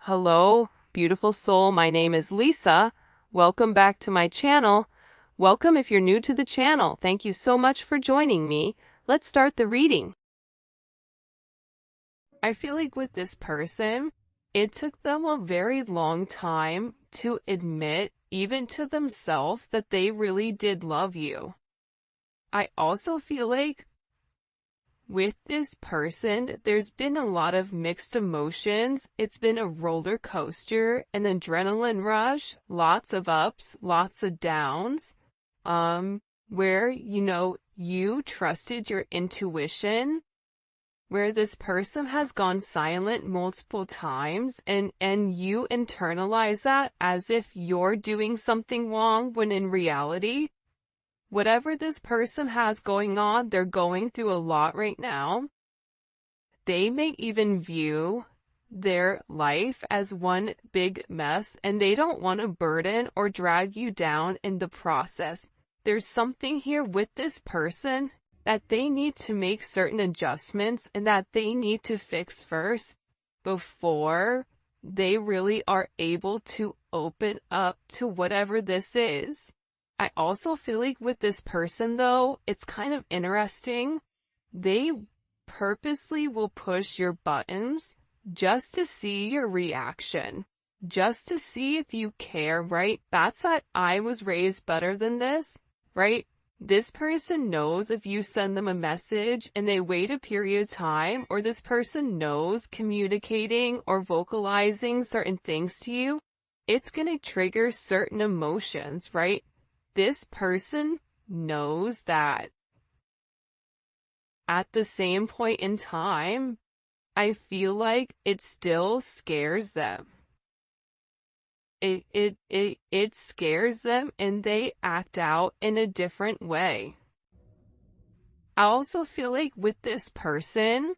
Hello, beautiful soul. My name is Lisa. Welcome back to my channel. Welcome if you're new to the channel. Thank you so much for joining me. Let's start the reading. I feel like with this person, it took them a very long time to admit, even to themselves, that they really did love you. I also feel like with this person, there's been a lot of mixed emotions. It's been a roller coaster, an adrenaline rush, lots of ups, lots of downs, where, you trusted your intuition, where this person has gone silent multiple times and you internalize that as if you're doing something wrong when in reality, whatever this person has going on, they're going through a lot right now. They may even view their life as one big mess, and they don't want to burden or drag you down in the process. There's something here with this person that they need to make certain adjustments and that they need to fix first before they really are able to open up to whatever this is. I also feel like with this person, though, it's kind of interesting. They purposely will push your buttons just to see your reaction, just to see if you care, right? That's that I was raised better than this, right? This person knows if you send them a message and they wait a period of time, or this person knows communicating or vocalizing certain things to you, it's going to trigger certain emotions, right? This person knows that. At the same point in time, I feel like it still scares them. It scares them and they act out in a different way. I also feel like with this person,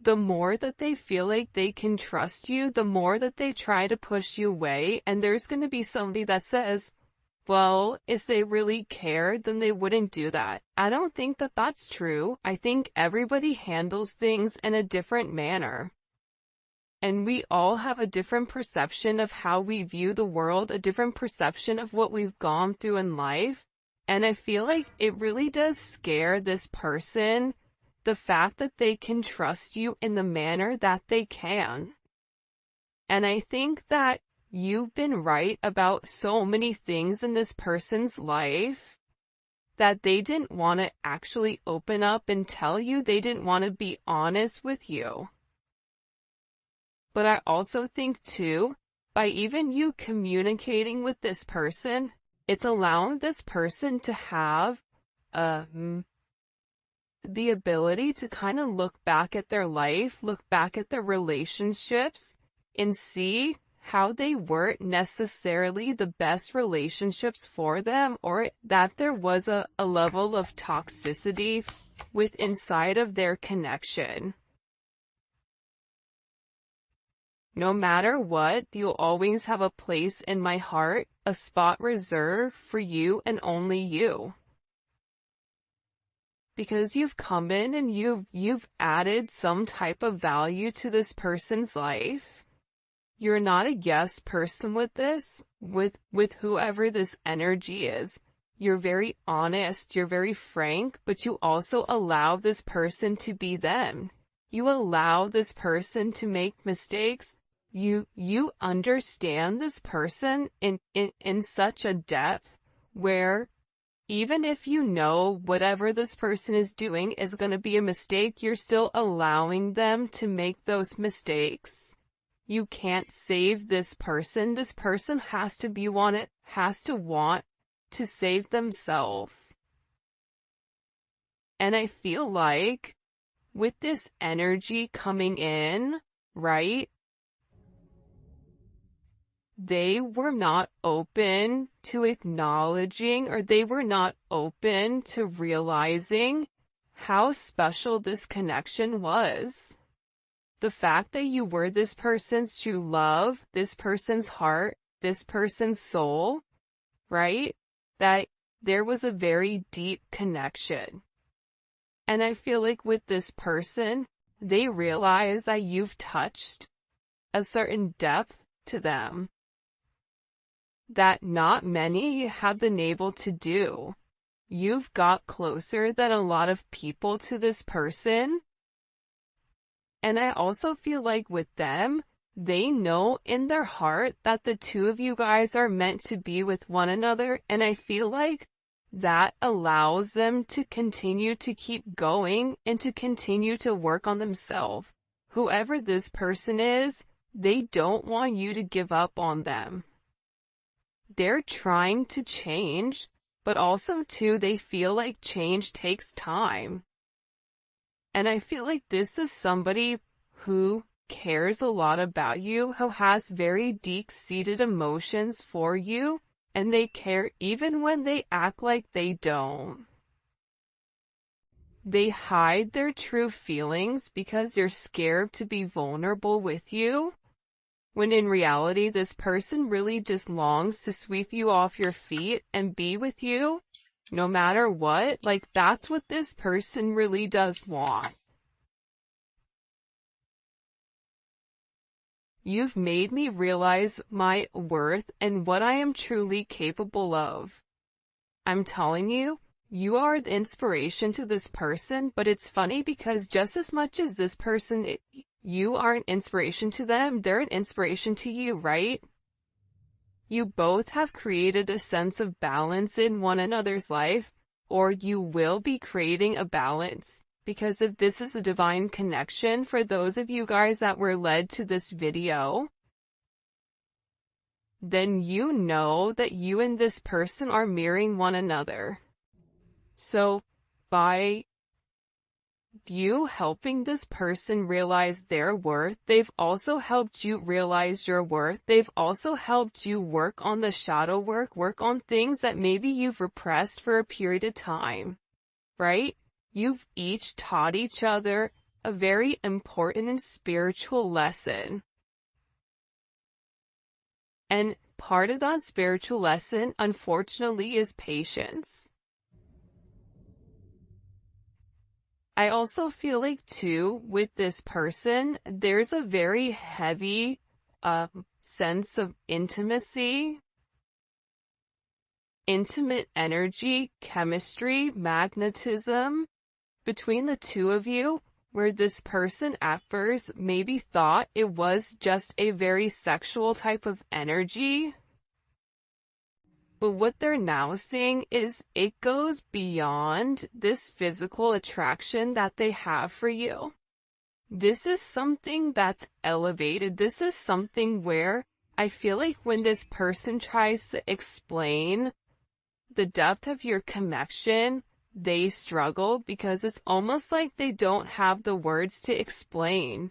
the more that they feel like they can trust you, the more that they try to push you away, and there's going to be somebody that says, well, if they really cared, then they wouldn't do that. I don't think that that's true. I think everybody handles things in a different manner. And we all have a different perception of how we view the world, a different perception of what we've gone through in life. And I feel like it really does scare this person, the fact that they can trust you in the manner that they can. And I think that you've been right about so many things in this person's life that they didn't want to actually open up and tell you. They didn't want to be honest with you. But I also think too, by even you communicating with this person, it's allowing this person to have the ability to kind of look back at their life, look back at their relationships, and see how they weren't necessarily the best relationships for them, or that there was a level of toxicity with inside of their connection. No matter what, you'll always have a place in my heart, a spot reserved for you and only you. Because you've come in and you've added some type of value to this person's life. You're not a yes person with this, with whoever this energy is. You're very honest, you're very frank, but you also allow this person to be them. You allow this person to make mistakes. You understand this person in such a depth where even if you know whatever this person is doing is going to be a mistake, you're still allowing them to make those mistakes. You can't save this person. This person has to want to save themselves. And I feel like with this energy coming in, right? They were not open to acknowledging, or they were not open to realizing how special this connection was. The fact that you were this person's true love, this person's heart, this person's soul, right? That there was a very deep connection. And I feel like with this person, they realize that you've touched a certain depth to them that not many have been able to do. You've got closer than a lot of people to this person. And I also feel like with them, they know in their heart that the two of you guys are meant to be with one another. And I feel like that allows them to continue to keep going and to continue to work on themselves. Whoever this person is, they don't want you to give up on them. They're trying to change, but also too, they feel like change takes time. And I feel like this is somebody who cares a lot about you, who has very deep-seated emotions for you, and they care even when they act like they don't. They hide their true feelings because they're scared to be vulnerable with you, when in reality this person really just longs to sweep you off your feet and be with you, no matter what. Like, that's what this person really does want. You've made me realize my worth and what I am truly capable of. I'm telling you, you are the inspiration to this person, but it's funny because just as much as this person, you are an inspiration to them, they're an inspiration to you, right? You both have created a sense of balance in one another's life, or you will be creating a balance. Because if this is a divine connection for those of you guys that were led to this video, then you know that you and this person are mirroring one another. So, by you helping this person realize their worth, they've also helped you realize your worth. They've also helped you work on the shadow work on things that maybe you've repressed for a period of time, right? You've each taught each other a very important and spiritual lesson. And part of that spiritual lesson, unfortunately, is patience. I also feel like, too, with this person, there's a very heavy sense of intimacy, intimate energy, chemistry, magnetism between the two of you, where this person at first maybe thought it was just a very sexual type of energy. But what they're now seeing is it goes beyond this physical attraction that they have for you. This is something that's elevated. This is something where I feel like when this person tries to explain the depth of your connection, they struggle because it's almost like they don't have the words to explain.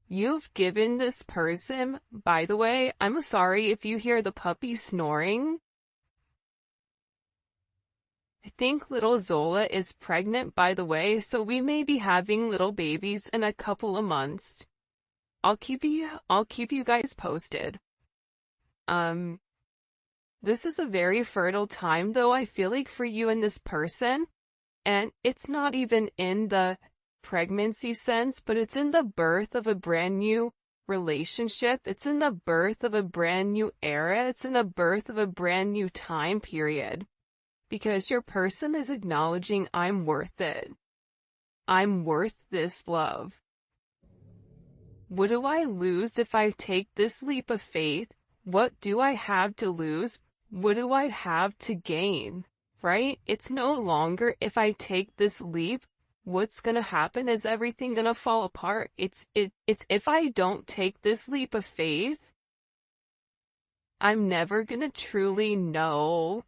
You've given this person, by the way, I'm sorry if you hear the puppy snoring. I think little Zola is pregnant, by the way, so we may be having little babies in a couple of months. I'll keep you guys posted. This is a very fertile time, though, I feel like, for you and this person. And it's not even in the pregnancy sense, but it's in the birth of a brand new relationship. It's in the birth of a brand new era. It's in the birth of a brand new time period. Because your person is acknowledging, I'm worth it. I'm worth this love. What do I lose if I take this leap of faith? What do I have to lose? What do I have to gain? Right? It's no longer if I take this leap, what's gonna happen? Is everything gonna fall apart? It's if I don't take this leap of faith, I'm never gonna truly know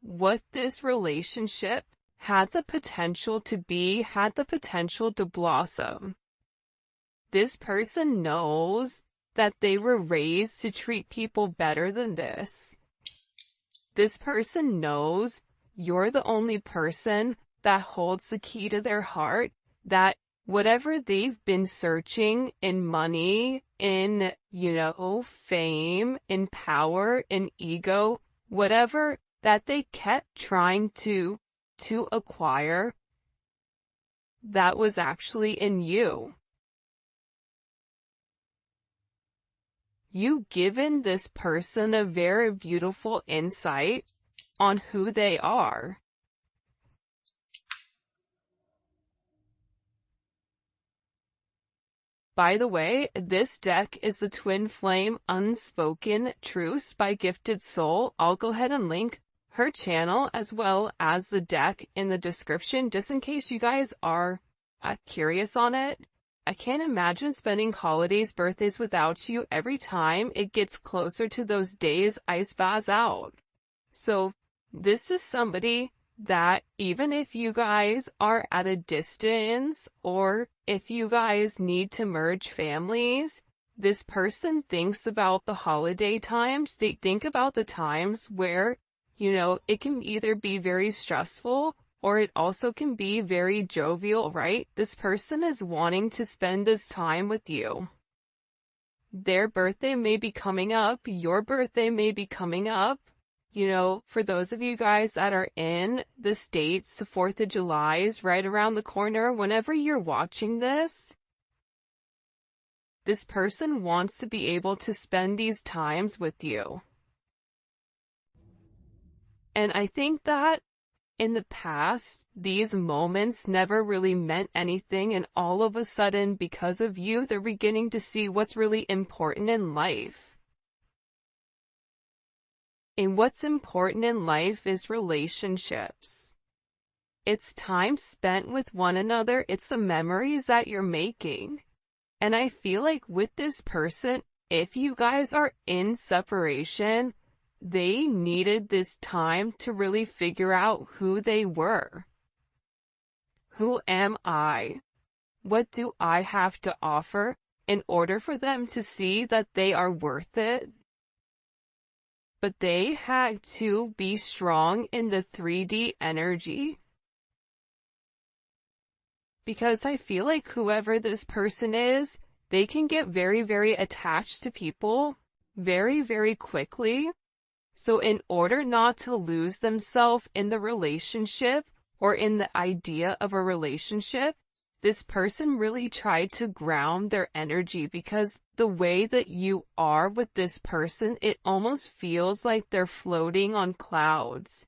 what this relationship had the potential to be, had the potential to blossom. This person knows that they were raised to treat people better than this. This person knows you're the only person that holds the key to their heart, that whatever they've been searching in money, in, fame, in power, in ego, whatever that they kept trying to acquire, that was actually in you. you've given this person a very beautiful insight on who they are. By the way, this deck is the Twin Flame Unspoken Truths by Gifted Soul. I'll go ahead and link her channel as well as the deck in the description, just in case you guys are curious on it. I can't imagine spending holidays, birthdays without you. Every time it gets closer to those days, I spaz out. So this is somebody that even if you guys are at a distance or if you guys need to merge families, this person thinks about the holiday times. They think about the times where, it can either be very stressful or it also can be very jovial, right? This person is wanting to spend this time with you. Their birthday may be coming up. Your birthday may be coming up. For those of you guys that are in the States, the 4th of July is right around the corner. Whenever you're watching this person wants to be able to spend these times with you. And I think that in the past, these moments never really meant anything, and all of a sudden, because of you, they're beginning to see what's really important in life. And what's important in life is relationships. It's time spent with one another. It's the memories that you're making. And I feel like with this person, if you guys are in separation, they needed this time to really figure out who they were. Who am I? What do I have to offer in order for them to see that they are worth it? But they had to be strong in the 3D energy. Because I feel like whoever this person is, they can get very, very attached to people very, very quickly. So in order not to lose themselves in the relationship or in the idea of a relationship, this person really tried to ground their energy, because the way that you are with this person, it almost feels like they're floating on clouds.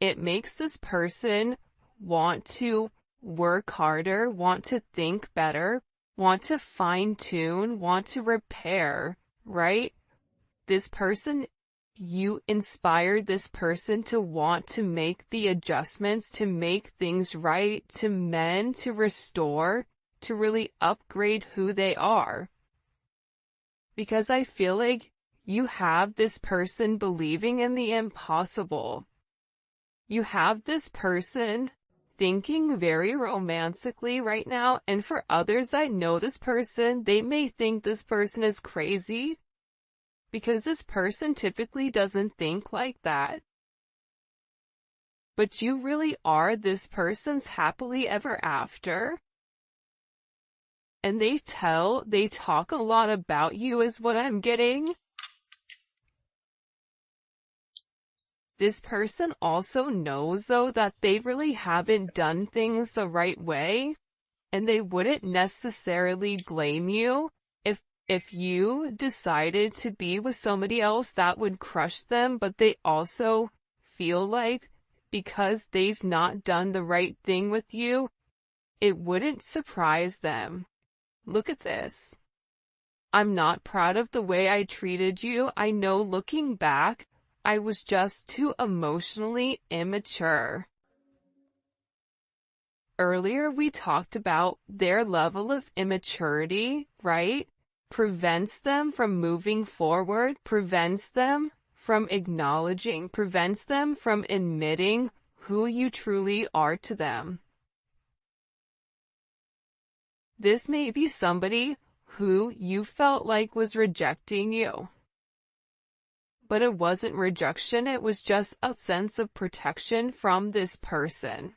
It makes this person want to work harder, want to think better, want to fine-tune, want to repair, right? This person, you inspired this person to want to make the adjustments, to make things right, to mend, to restore, to really upgrade who they are. Because I feel like you have this person believing in the impossible. You have this person thinking very romantically right now, and for others that know this person, they may think this person is crazy, because this person typically doesn't think like that. But you really are this person's happily ever after. And they talk a lot about you is what I'm getting. This person also knows, though, that they really haven't done things the right way, and they wouldn't necessarily blame you if you decided to be with somebody else that would crush them, but they also feel like because they've not done the right thing with you, it wouldn't surprise them. Look at this. I'm not proud of the way I treated you. I know looking back, I was just too emotionally immature. Earlier we talked about their level of immaturity, right? Prevents them from moving forward, prevents them from acknowledging, prevents them from admitting who you truly are to them. This may be somebody who you felt like was rejecting you. But it wasn't rejection, it was just a sense of protection from this person.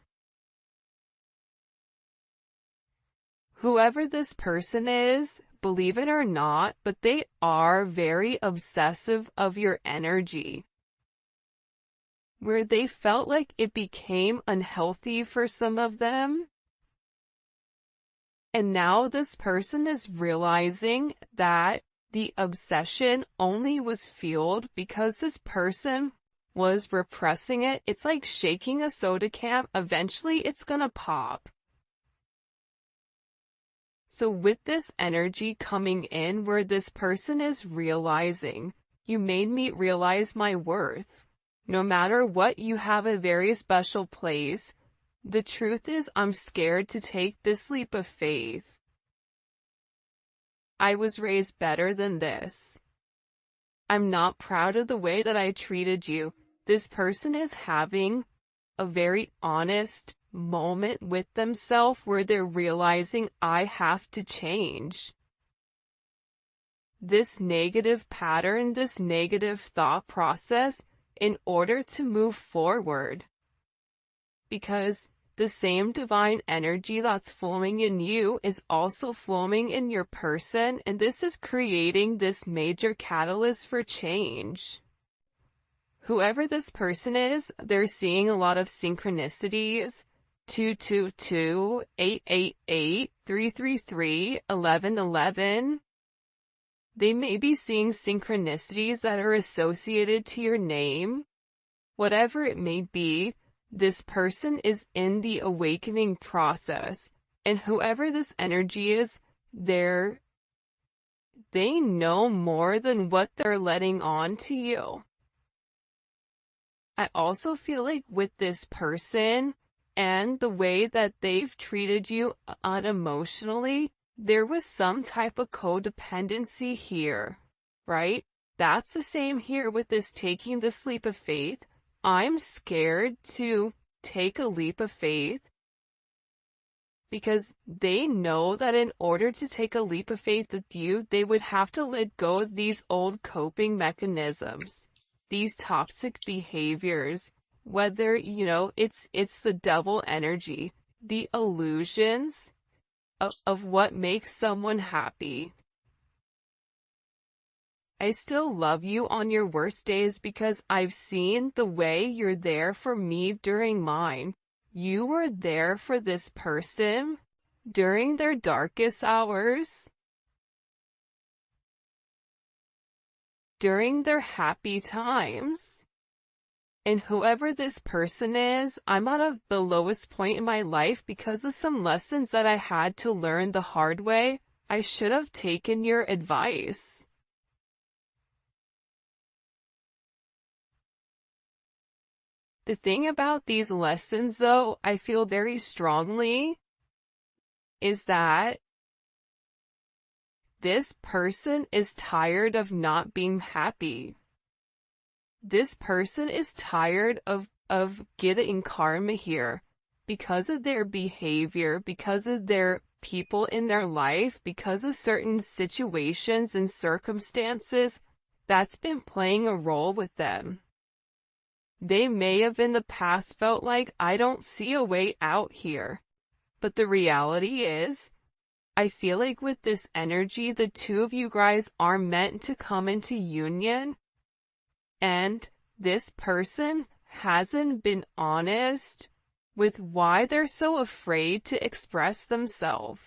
Whoever this person is, believe it or not, but they are very obsessive of your energy. Where they felt like it became unhealthy for some of them. And now this person is realizing that The obsession only was fueled because this person was repressing it. It's like shaking a soda can. Eventually it's gonna pop. So with this energy coming in where this person is realizing, you made me realize my worth. No matter what, you have a very special place. The truth is, I'm scared to take this leap of faith. I was raised better than this. I'm not proud of the way that I treated you. This person is having a very honest moment with themselves where they're realizing, I have to change. This negative pattern, this negative thought process, in order to move forward. Because the same divine energy that's flowing in you is also flowing in your person, and this is creating this major catalyst for change. Whoever this person is, they're seeing a lot of synchronicities. 222, 888, 333, 1111. They may be seeing synchronicities that are associated to your name. Whatever it may be, this person is in the awakening process, and whoever this energy is, they know more than what they're letting on to you. I also feel like with this person and the way that they've treated you unemotionally, there was some type of codependency here, right? That's the same here with this taking this leap of faith. I'm scared to take a leap of faith because they know that in order to take a leap of faith with you, they would have to let go of these old coping mechanisms, these toxic behaviors, whether, it's the double energy, the illusions of what makes someone happy. I still love you on your worst days because I've seen the way you're there for me during mine. You were there for this person during their darkest hours, during their happy times. And whoever this person is, I'm at the lowest point in my life because of some lessons that I had to learn the hard way. I should have taken your advice. The thing about these lessons, though, I feel very strongly, is that this person is tired of not being happy. This person is tired of getting karma here because of their behavior, because of their people in their life, because of certain situations and circumstances that's been playing a role with them. They may have in the past felt like, I don't see a way out here. But the reality is, I feel like with this energy, the two of you guys are meant to come into union. And this person hasn't been honest with why they're so afraid to express themselves.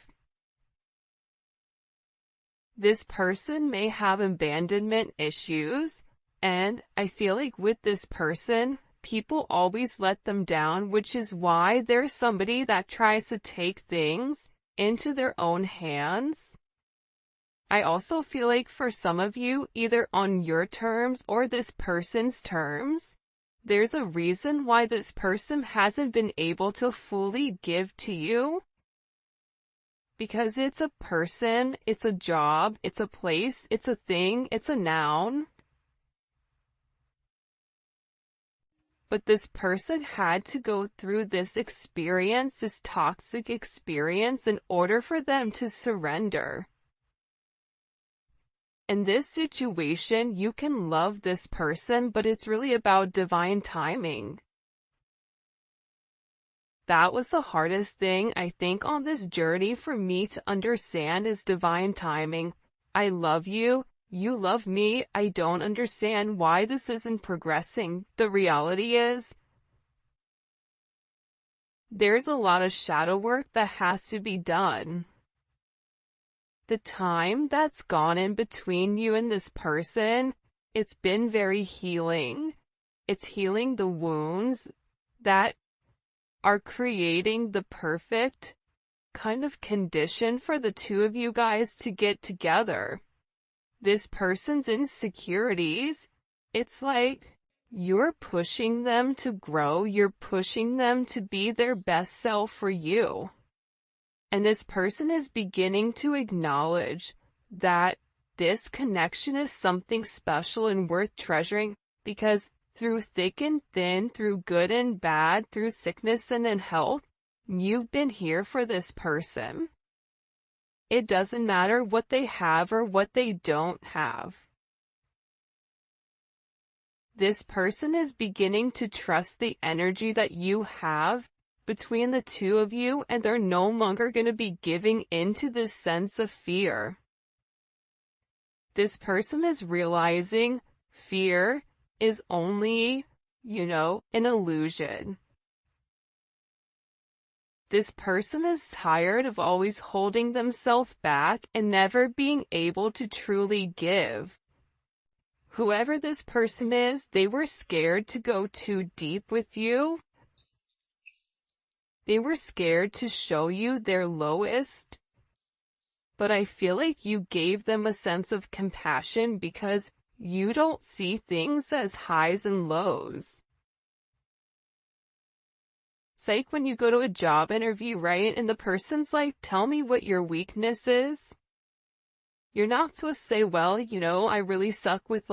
This person may have abandonment issues. And I feel like with this person, people always let them down, which is why there's somebody that tries to take things into their own hands. I also feel like for some of you, either on your terms or this person's terms, there's a reason why this person hasn't been able to fully give to you. Because it's a person, it's a job, it's a place, it's a thing, it's a noun. But this person had to go through this experience, this toxic experience, in order for them to surrender. In this situation, you can love this person, but it's really about divine timing. That was the hardest thing, I think, on this journey for me to understand is divine timing. I love you. You love me. I don't understand why this isn't progressing. The reality is, there's a lot of shadow work that has to be done. The time that's gone in between you and this person, it's been very healing. It's healing the wounds that are creating the perfect kind of condition for the two of you guys to get together. This person's insecurities, it's like you're pushing them to grow, you're pushing them to be their best self for you. And this person is beginning to acknowledge that this connection is something special and worth treasuring, because through thick and thin, through good and bad, through sickness and in health, you've been here for this person. It doesn't matter what they have or what they don't have. This person is beginning to trust the energy that you have between the two of you, and they're no longer going to be giving into this sense of fear. This person is realizing fear is only, an illusion. This person is tired of always holding themselves back and never being able to truly give. Whoever this person is, they were scared to go too deep with you. They were scared to show you their lowest. But I feel like you gave them a sense of compassion because you don't see things as highs and lows. It's like when you go to a job interview, right? And the person's like, tell me what your weakness is. You're not supposed to say, well, I really suck with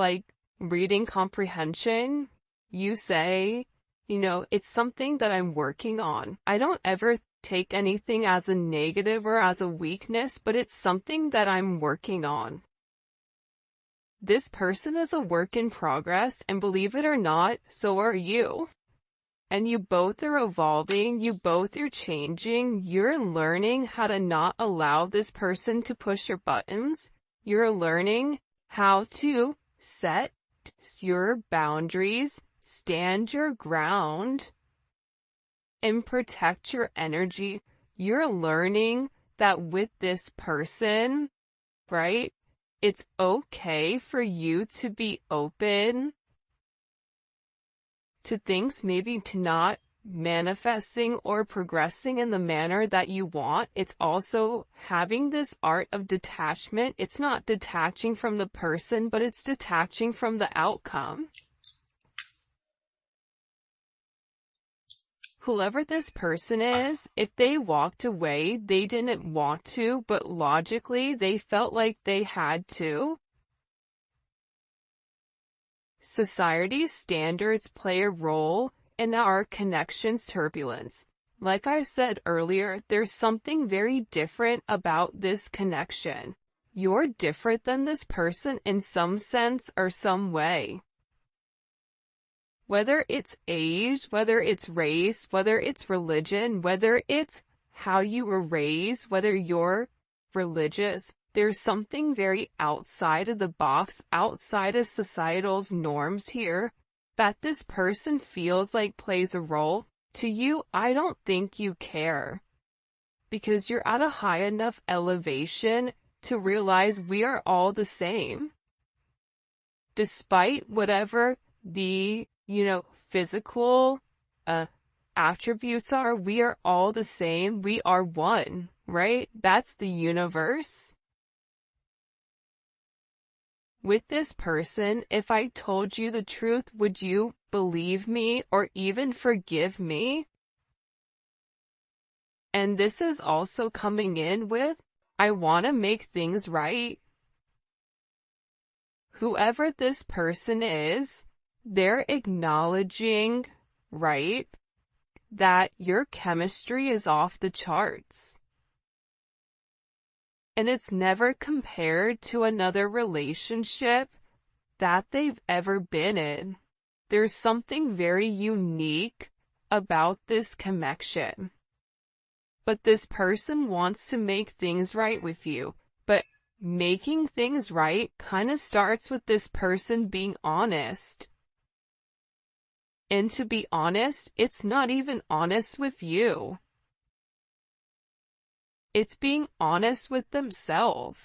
reading comprehension. You say, it's something that I'm working on. I don't ever take anything as a negative or as a weakness, but it's something that I'm working on. This person is a work in progress, and believe it or not, so are you. And you both are evolving, you both are changing, you're learning how to not allow this person to push your buttons. You're learning how to set your boundaries, stand your ground, and protect your energy. You're learning that with this person, right, it's okay for you to be open to things maybe to not manifesting or progressing in the manner that you want. It's also having this art of detachment. It's not detaching from the person, but it's detaching from the outcome. Whoever this person is, if they walked away, they didn't want to, but logically they felt like they had to. Society's standards play a role in our connection's turbulence. Like I said earlier, there's something very different about this connection. You're different than this person in some sense or some way. Whether it's age, whether it's race, whether it's religion, whether it's how you were raised, whether you're religious, there's something very outside of the box, outside of societal's norms here, that this person feels like plays a role. To you, I don't think you care. Because you're at a high enough elevation to realize we are all the same. Despite whatever the, physical attributes are, we are all the same. We are one, right? That's the universe. With this person, if I told you the truth, would you believe me or even forgive me? And this is also coming in with, I want to make things right. Whoever this person is, they're acknowledging, right, that your chemistry is off the charts. And it's never compared to another relationship that they've ever been in. There's something very unique about this connection. But this person wants to make things right with you. But making things right kind of starts with this person being honest. And to be honest, it's not even honest with you. It's being honest with themselves.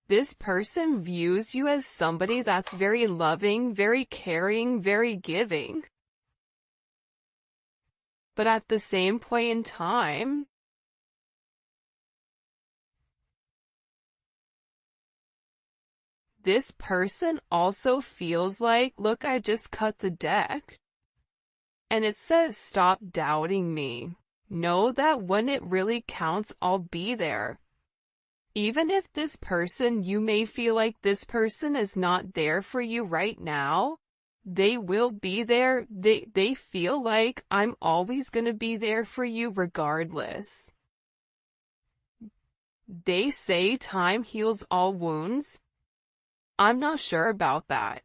This person views you as somebody that's very loving, very caring, very giving. But at the same point in time, this person also feels like, look, I just cut the deck. And it says, stop doubting me. Know that when it really counts, I'll be there. Even if this person, you may feel like this person is not there for you right now, they will be there. They feel like I'm always going to be there for you regardless. They say time heals all wounds. I'm not sure about that.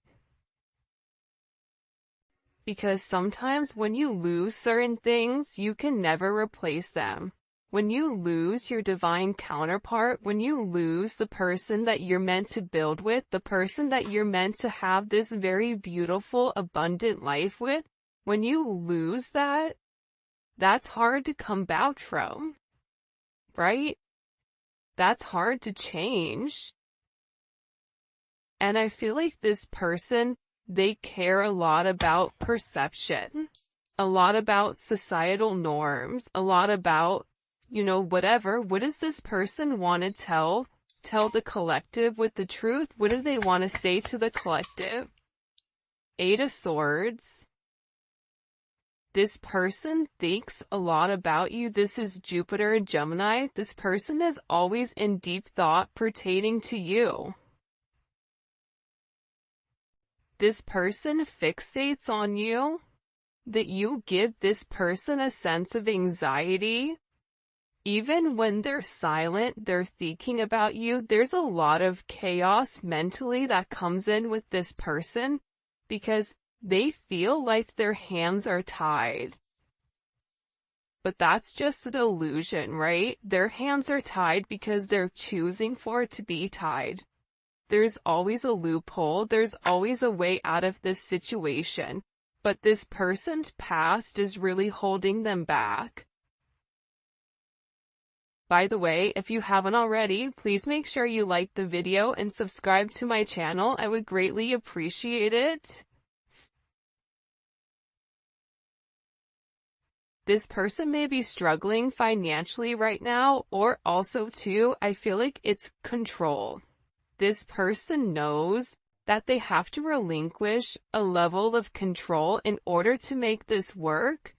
Because sometimes when you lose certain things, you can never replace them. When you lose your divine counterpart, when you lose the person that you're meant to build with, the person that you're meant to have this very beautiful, abundant life with, when you lose that, that's hard to come back from, right? That's hard to change. And I feel like this person, they care a lot about perception, a lot about societal norms, a lot about, whatever. What does this person want to tell the collective with the truth? What do they want to say to the collective? Eight of Swords. This person thinks a lot about you. This is Jupiter and Gemini. This person is always in deep thought pertaining to you. This person fixates on you, that you give this person a sense of anxiety. Even when they're silent, they're thinking about you. There's a lot of chaos mentally that comes in with this person because they feel like their hands are tied. But that's just an illusion, right? Their hands are tied because they're choosing for it to be tied. There's always a loophole. There's always a way out of this situation. But this person's past is really holding them back. By the way, if you haven't already, please make sure you like the video and subscribe to my channel. I would greatly appreciate it. This person may be struggling financially right now, or also too, I feel like it's control. This person knows that they have to relinquish a level of control in order to make this work.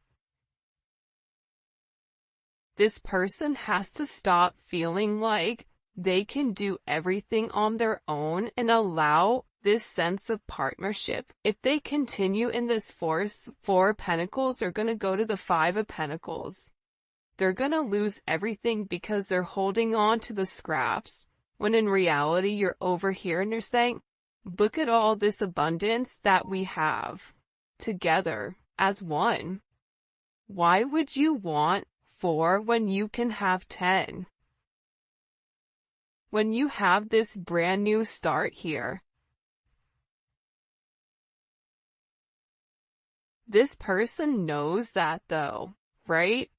This person has to stop feeling like they can do everything on their own and allow this sense of partnership. If they continue in this Four of Pentacles, they're going to go to the Five of Pentacles. They're going to lose everything because they're holding on to the scraps. When in reality, you're over here and you're saying, look at all this abundance that we have together as one. Why would you want 4 when you can have 10? When you have this brand new start here. This person knows that though, right?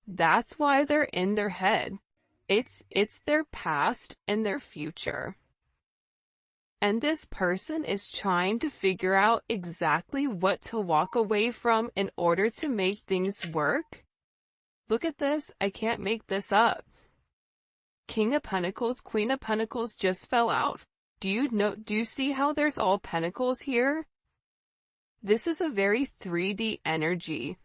That's why they're in their head. It's their past and their future. And this person is trying to figure out exactly what to walk away from in order to make things work. Look at this, I can't make this up. King of Pentacles, Queen of Pentacles just fell out. Do you see how there's all pentacles here? This is a very 3D energy,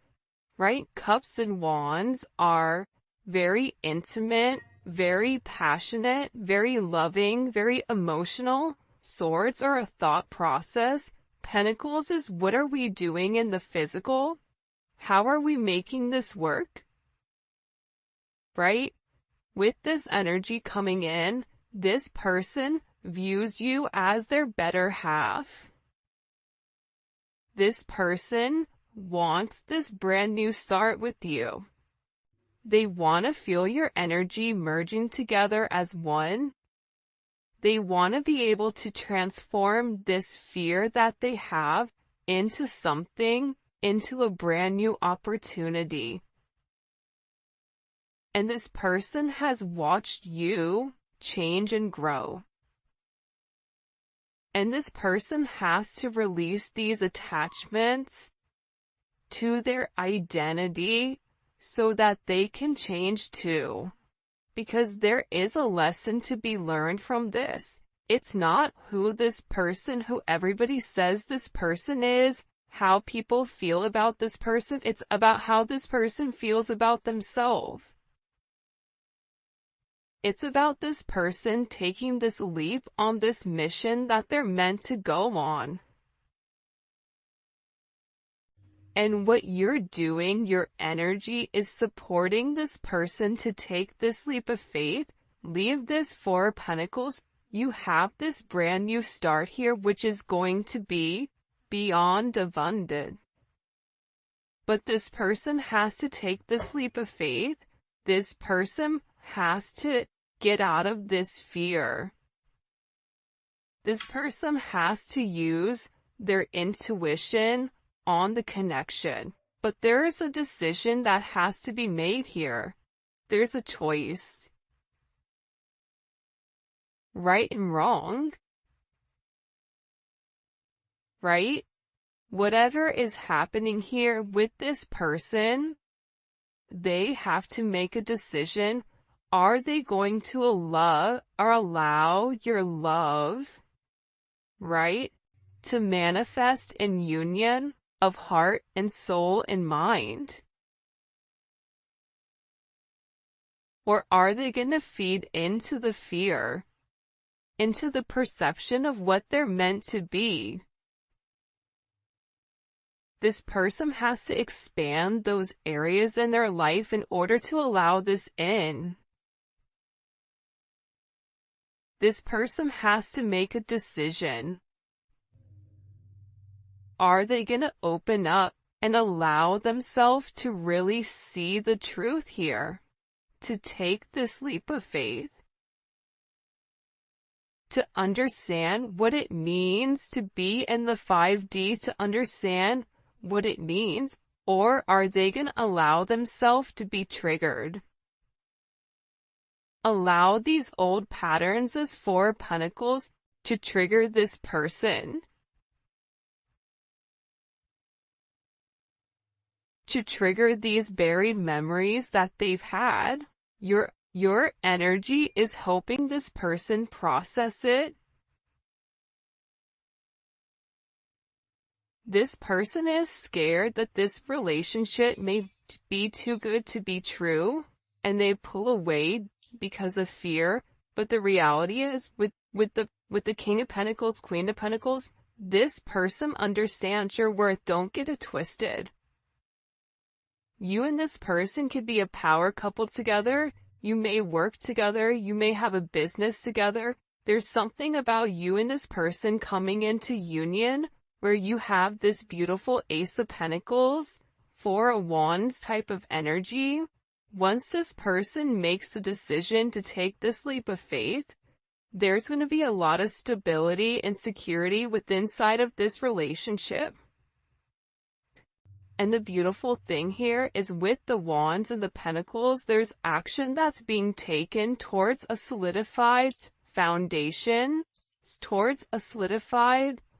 right? Cups and Wands are very intimate, very passionate, very loving, very emotional. Swords are a thought process. Pentacles is what are we doing in the physical? How are we making this work? Right? With this energy coming in, this person views you as their better half. This person wants this brand new start with you. They want to feel your energy merging together as one. They want to be able to transform this fear that they have into something, into a brand new opportunity. And this person has watched you change and grow. And this person has to release these attachments to their identity so that they can change too. Because there is a lesson to be learned from this. It's not who this person, who everybody says this person is, how people feel about this person. It's about how this person feels about themselves. It's about this person taking this leap on this mission that they're meant to go on. And what you're doing, your energy, is supporting this person to take this leap of faith. Leave this Four of Pentacles. You have this brand new start here, which is going to be beyond abundant. But this person has to take this leap of faith. This person has to get out of this fear. This person has to use their intuition on the connection. But there is a decision that has to be made here. There's a choice. Right and wrong. Right? Whatever is happening here with this person, they have to make a decision. Are they going to allow your love, right, to manifest in union of heart and soul and mind? Or are they going to feed into the fear, into the perception of what they're meant to be? This person has to expand those areas in their life in order to allow this in. This person has to make a decision. Are they going to open up and allow themselves to really see the truth here? To take this leap of faith? To understand what it means to be in the 5D, to understand what it means? Or are they going to allow themselves to be triggered? Allow these old patterns as Four of Pentacles to trigger this person. To trigger these buried memories that they've had. Your energy is helping this person process it. This person is scared that this relationship may be too good to be true, and they pull away because of fear. But the reality is, with the King of Pentacles, Queen of Pentacles, this person understands your worth. Don't get it twisted. You and this person could be a power couple together. You may work together. You may have a business together. There's something about you and this person coming into union where you have this beautiful Ace of Pentacles, Four of Wands type of energy. Once this person makes the decision to take this leap of faith, there's going to be a lot of stability and security within inside of this relationship. And the beautiful thing here is, with the Wands and the Pentacles, there's action that's being taken towards a solidified foundation, towards a solidified